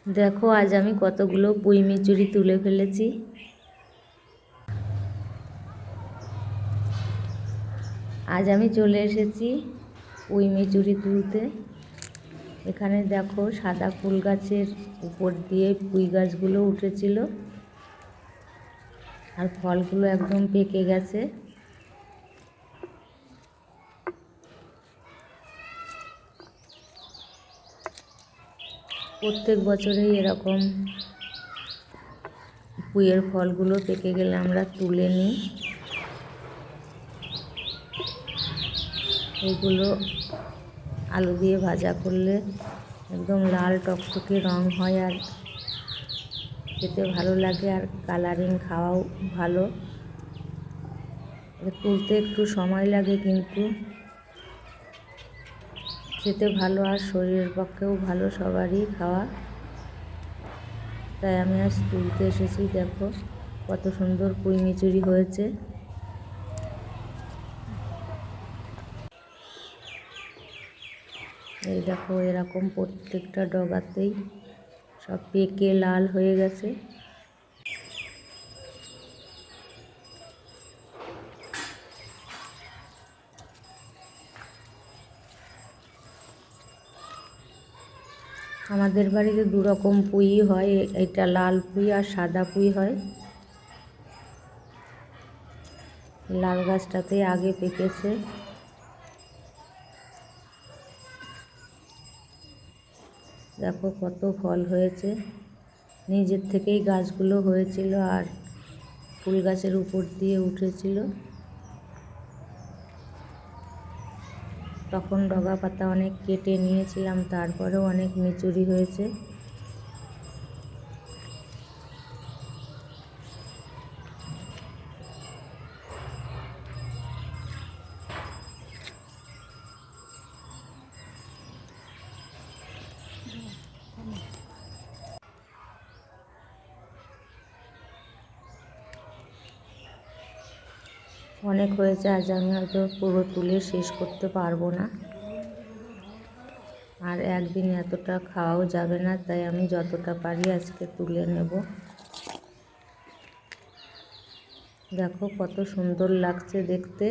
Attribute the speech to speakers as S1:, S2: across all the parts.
S1: দেখো আজ আমি কতগুলো পুঁই মিচুরি তুলে ফেলেছি। আজ আমি চলে এসেছি পুঁই মিচুরি তুলতে। এখানে দেখো সাদা ফুল গাছের উপর দিয়ে পুঁই গাছগুলো উঠেছিল, আর ফলগুলো একদম পেকে গেছে। প্রত্যেক বছরেই এরকম পুঁইয়ের ফলগুলো পেকে গেলে আমরা তুলে নিই। এগুলো আলু দিয়ে ভাজা করলে একদম লাল টকটকে রং হয়, আর খেতে ভালো লাগে, আর কালারিং খাওয়াও ভালো। তুলতে একটু সময় লাগে, কিন্তু খেতে ভালো আর শরীরের পক্ষেও ভালো, সবারই খাওয়া। তাই আমি আজ তুলতে এসেছি। দেখো কত সুন্দর পুঁই মিচুরি হয়েছে। এই দেখো এরকম প্রত্যেকটা ডগাতেই সব পেকে লাল হয়ে গেছে। আমাদের বাড়িতে দু রকম পুঁই হয়, এটা লাল পুঁই আর সাদা পুঁই হয়। লাল গাছটাতে আগে পেকেছে। দেখো কত ফল হয়েছে। নিজের থেকেই গাছগুলো হয়েছিল, আর ফুল গাছের উপর দিয়ে উঠেছিল। তখন ডগা পাতা অনেক কেটে নিয়েছিলাম, তারপরেও অনেক মিচুরি হয়েছে। অনেক হয়েছে, আজ আমি হয়তো পুরো তুলে শেষ করতে পারবো না, আর একদিন এতটা খাওয়াও যাবে না, তাই আমি যতটা পারি আজকে তুলে নেব। দেখো কত সুন্দর লাগছে দেখতে।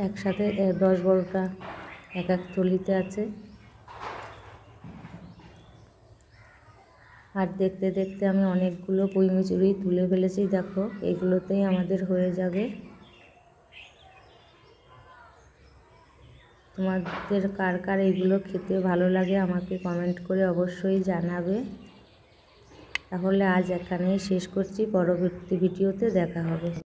S1: একসাথে 10-12টা এক এক থলিতে আছে। আর দেখতে দেখতে আমি অনেকগুলো পুঁই মিচুরি তুলে ফেলেছি। দেখো এগুলোতেই আমাদের হয়ে যাবে। তোমাদের কার কার এগুলো খেতে ভালো লাগে আমাকে কমেন্ট করে অবশ্যই জানাবে। তাহলে আজ এখানেই শেষ করছি, পরবর্তী ভিডিওতে দেখা হবে।